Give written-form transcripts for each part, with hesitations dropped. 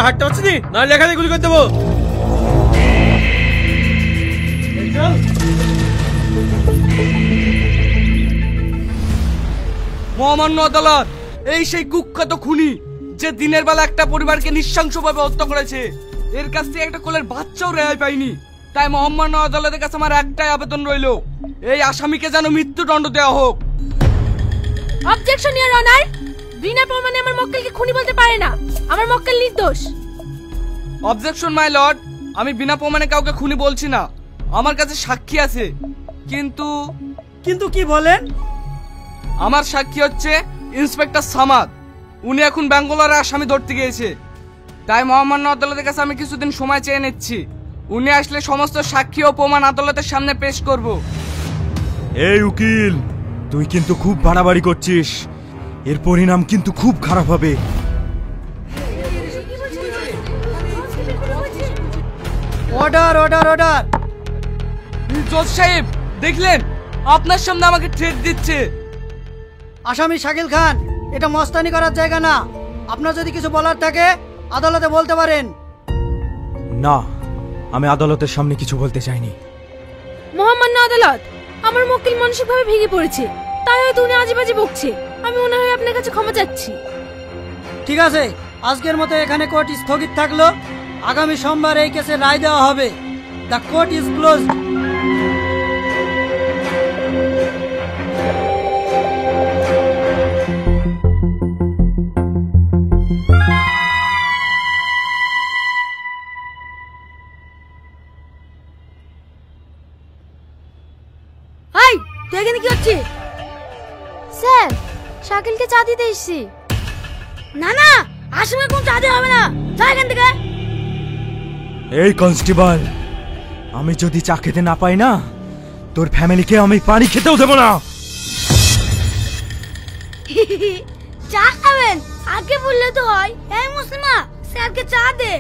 হাঁটতে পারছিস নি? না লেখা দিয়ে গুলি করে দেবো। মহামান্য আদালত, এই সেই কুখ্যাত খুনি যে দিনের বেলা একটা পরিবারকে নৃশংসভাবে হত্যা করেছে, এর কাছ থেকে একটা কোলের বাচ্চাও রেহাই পায়নি। তাই মহামান্য আদালতের কাছে আমার একটাই আবেদন রইল, এই আসামিকে যেন মৃত্যুদণ্ড দেওয়া হোক। অবজেকশন ইওর অনার, বিনা প্রমাণে আমার মক্কেলকে খুনি বলতে পারে না। আমার মক্কেল নির্দোষ। অবজেকশন মাই লর্ড, আমি বিনা প্রমাণে কাউকে খুনি বলছি না। আমার কাছে সাক্ষী আছে। কিন্তু কি বলেন? আমার সাক্ষী হচ্ছে ইন্সপেক্টর সামাদ। উনি এখন ব্যাঙ্গালোরে আসামি ধরতে গিয়েছে। তাই মহামান্য আদালতের কাছে আমি কিছুদিন সময় চেয়ে নিচ্ছি। উনি আসলে সমস্ত সাক্ষী ও প্রমাণ আদালতের সামনে পেশ করব। এই উকিল, তুই কিন্তু খুব বাড়াবাড়ি করছিস। এর পরিণাম কিন্তু খুব খারাপ হবে। Order order order. জজ সাহেব দেখলেন, আপনার সামনে আমাকে থ্রেট দিচ্ছে। আসামি শাকিল খান, এটা মস্তানি করার জায়গা না। আপনার যদি কিছু বলার থাকে আদালতে বলতে পারেন। না, আমি আদালতের সামনে কিছু বলতে চাইনি। মহামান্য আদালত, আমার মক্কেল মানসিকভাবে ভেঙে পড়েছে, তাই হয়তো উনি আজেবাজে বকছে। আমি মনে হয় আপনার কাছে ক্ষমা চাচ্ছি। ঠিক আছে, আজকের মতো এখানে কোর্ট স্থগিত থাকলো। আগামী সোমবার এই কেসে রায় দেওয়া হবে। The court is closed. তুই এখানে কি হচ্ছে? স্যার, শাকিলকে চা দিতে এসেছি। না না, আসামির কোন চা দেওয়া হবে না। যা এখান থেকে। এই কনস্টেবল, আমি যদি চা খেতে না পাই না, তোর ফ্যামিলিকে আমি পানি খেতেও দেবো না। চা খাবেন? আগে বললে তো হয়। এই মুসলিমা, স্যারকে চা দে।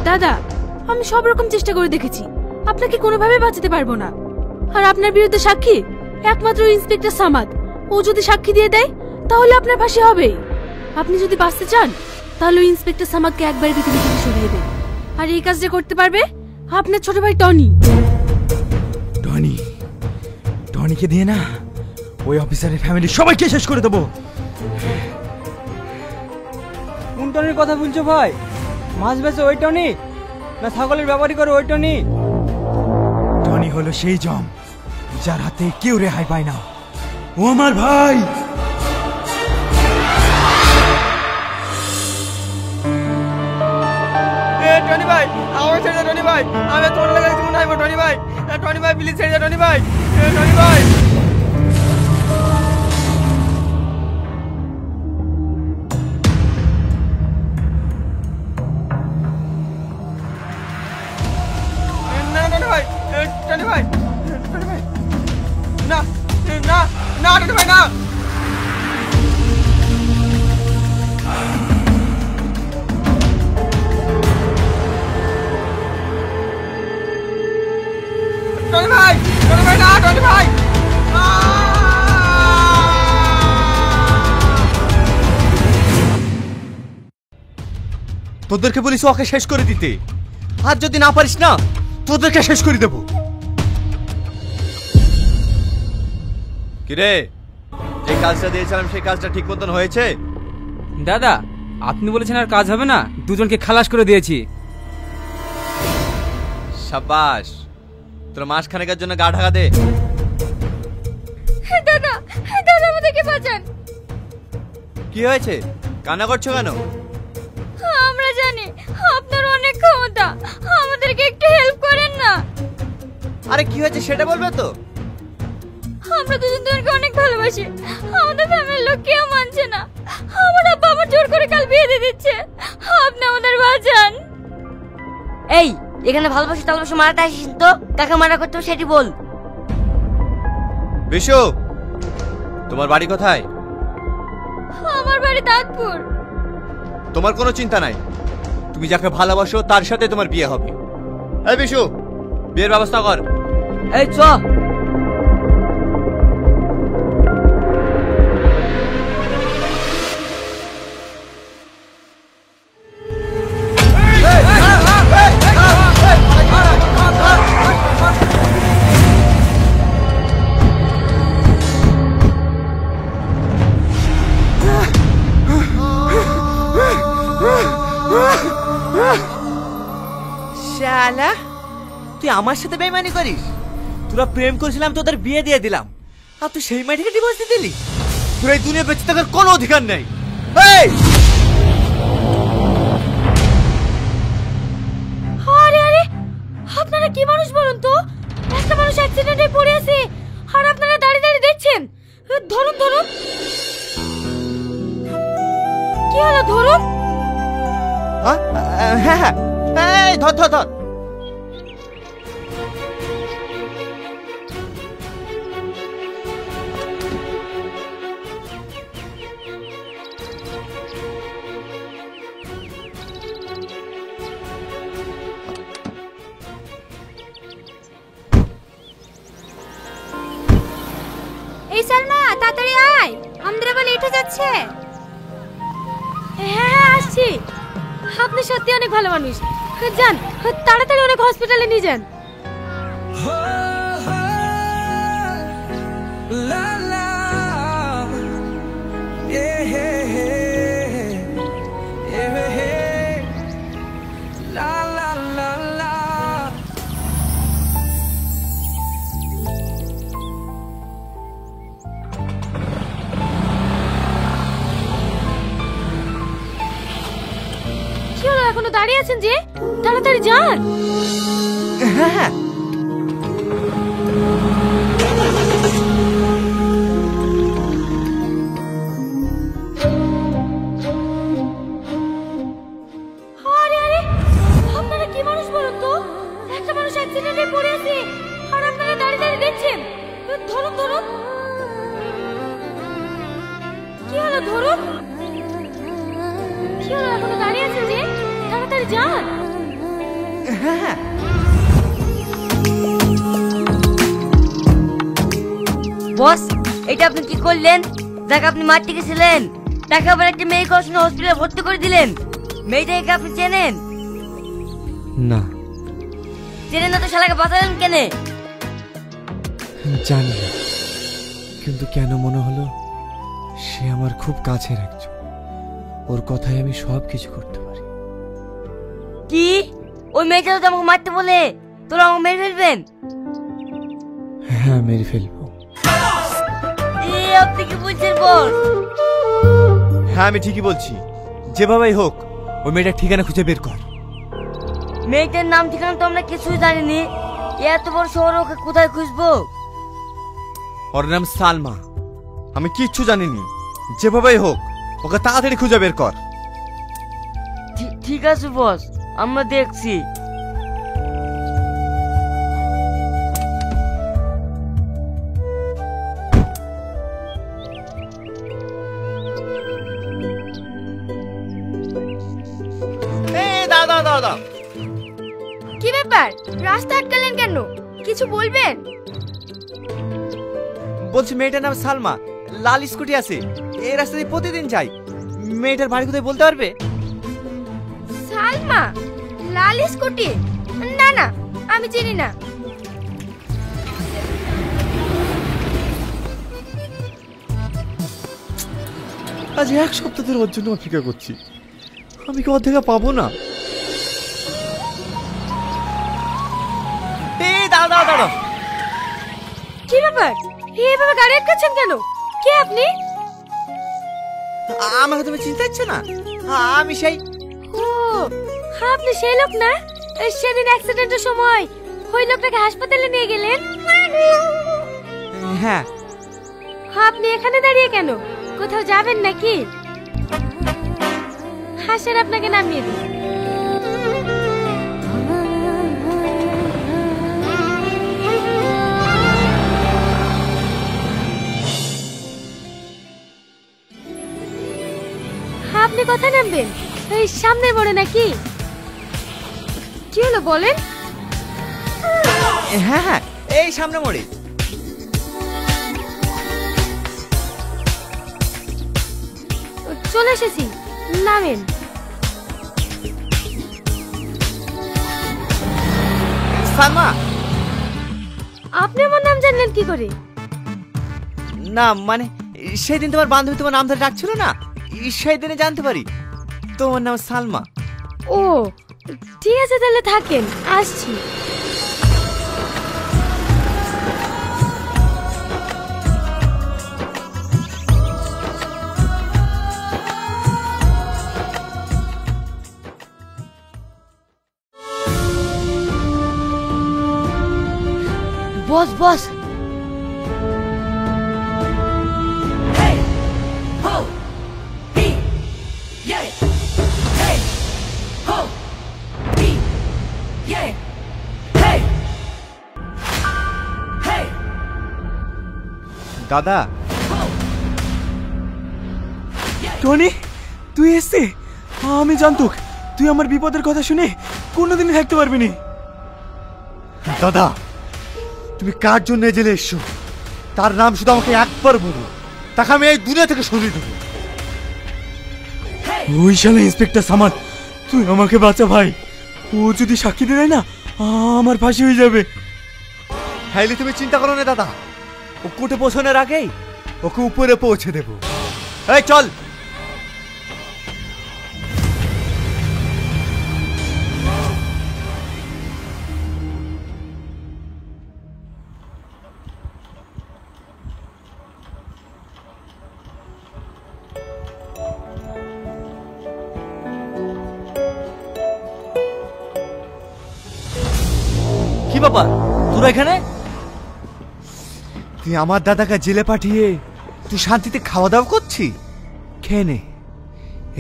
দাদা, আমি সব রকম চেষ্টা করে দেখেছি, আপনাকে কোনোভাবে বাঁচাতে পারবো না। আর আপনার বিরুদ্ধে সাক্ষী একমাত্র ইন্সপেক্টর সামাদ। ও যদি সাক্ষী দিয়ে দেয় তাহলে আপনার ফাঁসি হবে। আপনি যদি বাঁচতে চান তাহলে ইন্সপেক্টর সামাদকে একবার পৃথিবী থেকে সরিয়ে দেন। আর এই কাজটা করতে পারবে আপনার ছোট ভাই টনি। টনিকে দিয়ে না ওই অফিসারের ফ্যামিলি সবাইকে শেষ করে দেবো। কোন টনির কথা বলছো ভাই? মাছ বেচে ওই টনি, না ছাগলের ব্যাপারই করে ওই টনি? টনি হলো সেই জম যার হাতে কেউ রেহাই পায় না। ও আমার ভাই। টনি ভাই, আমার ছেড়ে দে। টনি ভাই, আমি তোমার লাগাই জীবন আইবো। টনি ভাই, টনি ভাই প্লিজ ছেড়ে দে। টনি ভাই, টনি ভাই। টনি ভাই, টনি ভাই, না না না, টনি ভাই না। টনি ভাই, টনি ভাই না, টনি ভাই। তোদেরকে বলিস ওকে শেষ করে দিতে, আর যদি না পারিস না তোদেরকে শেষ করে দেবো। কিরে, যে কাজটা দিয়েছিলাম সেই কাজটা ঠিক মতন হয়েছে? দাদা, আপনি বলেছেন আর কাজ হবে না, দুজনকে খালাস করে দিয়েছি। সাবাস, তোর মাসখানেকের জন্য গা ঢাকা দে। দাদা, দাদা আমাদেরকে বাঁচান। কি হয়েছে, কান্না করছো কেন? আমরা জানি আপনার অনেক ক্ষমতা, আমাদেরকে একটু হেল্প করেন না। আরে কি হয়েছে সেটা বলবে তো? আমরা দুজন দুজনকে অনেক ভালোবাসি, আমাদের ফ্যামিলির লোক কেউ মানছে না। আমার আব্বা আমার জোর করে কাল বিয়ে দিয়ে দিচ্ছে, আপনি আমাদের বাঁচান। এই এখানে ভালোবাসি তাহলে মারাটা আসিস তো, কাকে মারা করতে হবে সেটি বল। বিশু, তোমার বাড়ি কোথায়? আমার বাড়ি দাঁতপুর। তোমার কোনো চিন্তা নাই, তুমি যাকে ভালোবাসো তার সাথে তোমার বিয়ে হবে। এই বিশু, বিয়ের ব্যবস্থা কর। এই চ। শালা, তুই আমার সাথে বেইমানি করিস? তোরা প্রেম করেছিলাম, তোদের বিয়ে দিয়ে দিলাম, আর তুই সেই মেয়েটাকে ডিভোর্স দিয়ে দিলি? তোর এই দুনিয়া বেঁচে থাকার কোনো অধিকার নেই। এই আরে আরে, আপনারা কি মানুষ বলুন তো? একটা মানুষ অ্যাক্সিডেন্টে পড়ে আছে আর আপনারা দাঁড়িয়ে দাঁড়িয়ে দেখছেন। ধরুন ধরুন। কি হলো, ধরুন। হ্যাঁ হ্যাঁ, এই ধর ধর ধর। এই সালমা, তাড়াতাড়ি আয়, আমাদের আবার লেট হয়ে যাচ্ছে। হ্যাঁ আসছি। আপনি সত্যি অনেক ভালো মানুষ। যান তাড়াতাড়ি অনেক হসপিটালে নিয়ে যান। কি হলো, এখনো দাঁড়িয়ে আছেন যে? তাড়াতাড়ি যান। হ্যাঁ হ্যাঁ। আরে আরে, আপনারা কি মানুষ বলুন তো? একটা মানুষ অ্যাক্সিডেন্টে পড়ে আছে আর আপনারা দাঁড়িয়ে দাঁড়িয়ে দেখছেন। ধরুন ধরুন। কি হলো, ধরুন। কি হলো, এখনো দাঁড়িয়ে আছেন যে? তাড়াতাড়ি যান। হ্যাঁ। বস, এটা আপনি কি করলেন? যাকে আপনি মারতে গেছিলেন তাকে আবার একটা মেয়ে কষ্ট হসপিটালে ভর্তি করে দিলেন। মেয়েটাকে আপনি চেনেন? না। চেনেন না তো শালাকে বাঁচালেন কেন? জানি না, কিন্তু কেন মনে হলো সে আমার খুব কাছের একজন। ওর কথায় আমি সব কিছু করতে পারি। কি? ওই মেয়েটা তো আমাকে মারতে বলে তোরা আমাকে মেরে ফেলবেন? হ্যাঁ, মেরে ফেলবো। আপনি কি বলছেন বস? হ্যাঁ, আমি ঠিকই বলছি। যেভাবেই হোক ওই মেয়েটার ঠিকানা খুঁজে বের কর। মেয়েটার নাম ঠিকানা তো আমরা কিছুই জানিনি। এত বড় শহরে ওকে কোথায় খুঁজবো? ওর নাম সালমা। আমি কিচ্ছু জানিনি। যেভাবেই হোক ওকে তাড়াতাড়ি খুঁজে বের কর। ঠিক আছে বস, আমরা দেখছি। দাদা, কি ব্যাপার, রাস্তা আটকালেন কেন? কিছু বলবেন? বলছি মেয়েটার নাম সালমা, লাল স্কুটি আছে, এই রাস্তা দিয়ে প্রতিদিন যাই। মেয়েটার বাড়ি কোথায় বলতে পারবে? সালমা, লাল স্কুটি? না না, আমি চিনি না। আজ এক সপ্তাহ ধরে ওর জন্য অপেক্ষা করছি। আমি কি ওর দেখা পাবো না? দাঁড়া। কি ব্যাপার, এইভাবে গাড়ি আটকাচ্ছেন কেন? কে আপনি? আমাকে তুমি চিনতে পারছো না? আমি সেই। ও, আপনি সেই লোক না সেদিন অ্যাক্সিডেন্টের সময় ওই লোকটাকে হাসপাতালে নিয়ে গেলেন? হ্যাঁ। আপনি এখানে দাঁড়িয়ে কেন? কোথাও যাবেন নাকি? হাসেন, আপনাকে নামিয়ে দিই। আপনি কোথায় নামবেন? এই সামনে বড় নাকি? কি হলো বলেন? হ্যাঁ হ্যাঁ, এই সামনে মোড়ে। চলে এসেছি, নামেন। সালমা, আপনি আমার নাম জানলেন কি করে? না মানে সেদিন তোমার বান্ধবী তোমার নাম ধরে ডাকছিল না, সেই দিনে জানতে পারি তোমার নাম সালমা। ও ঠিক আছে, তাহলে থাকেন, আসছি। বস বস, দাদা। টনি, তুই এসছে? আমি জানতুক তুই আমার বিপদের কথা শুনে কোনোদিনই থাকতে পারবি না। দাদা, তুমি কার জন্য জেলে এসছো তার নাম শুধু আমাকে একবার বলো, তাকে আমি এই দুনিয়া থেকে সরিয়ে দেবো। ওই শালা ইন্সপেক্টর সামাদ, তুই আমাকে বাঁচা ভাই। ও যদি সাক্ষী দেয় না, আমার ফাঁসি হয়ে যাবে। হাইলি তুমি চিন্তা করো না দাদা, ও কোর্টে পৌঁছানোর আগেই ওকে উপরে পৌঁছে দেবো। এই চল। কি ব্যাপার তোরা এখানে? তুই আমার দাদাকে জেলে পাঠিয়ে তুই শান্তিতে খাওয়া দাওয়া করছি? খেয়ে নে,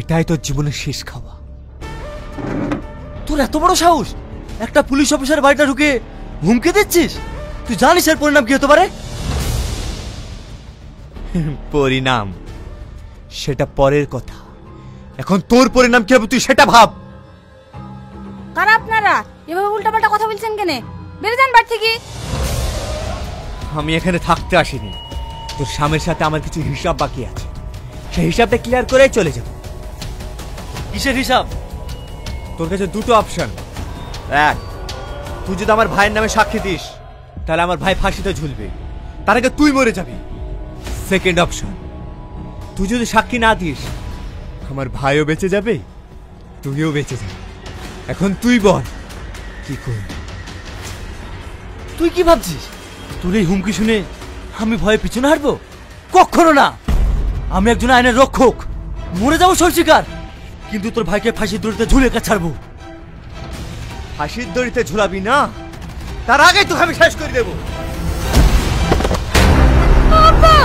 এটাই তোর জীবনের শেষ খাওয়া। তোর এত বড় সাহস, একটা পুলিশ অফিসার বাড়িটা ঢুকে হুমকি দিচ্ছিস? তুই জানিস এর পরিণাম কি হতে পারে? পরিণাম সেটা পরের কথা, এখন তোর পরিণাম কি হবে তুই সেটা ভাব। কারা আপনারা এভাবে উল্টাপাল্টা কথা বলছেন কেন? বেরিয়ে যান বাড়ি থেকে। আমি এখানে থাকতে আসিনি, তোর স্বামীর সাথে আমার কিছু হিসাব বাকি আছে, সেই হিসাবটা ক্লিয়ার করে চলে যাব। কিসের হিসাব? তোর কাছে দুটো অপশন। এক, তুই যদি আমার ভাইয়ের নামে সাক্ষী দিস তাহলে আমার ভাই ফাঁসিতে ঝুলবে, তার আগে তুই মরে যাবি। সেকেন্ড অপশন, তুই যদি সাক্ষী না দিস আমার ভাইও বেঁচে যাবে, তুইও বেঁচে যাবে। এখন তুই বল কি করবি? তুই কি ভাবছিস তোর এই হুমকি শুনে আমি ভয়ে পিছনে হাঁটবো? কখনো না। আমি একজন আইনের রক্ষক, মরে যাবো সরষিকার, কিন্তু তোর ভাইকে ফাঁসির দড়িতে ঝুলে ছাড়বো। ফাঁসির দড়িতে ঝুলাবি না, তার আগে তোকে আমি শেষ করে দেবো। আব্বা!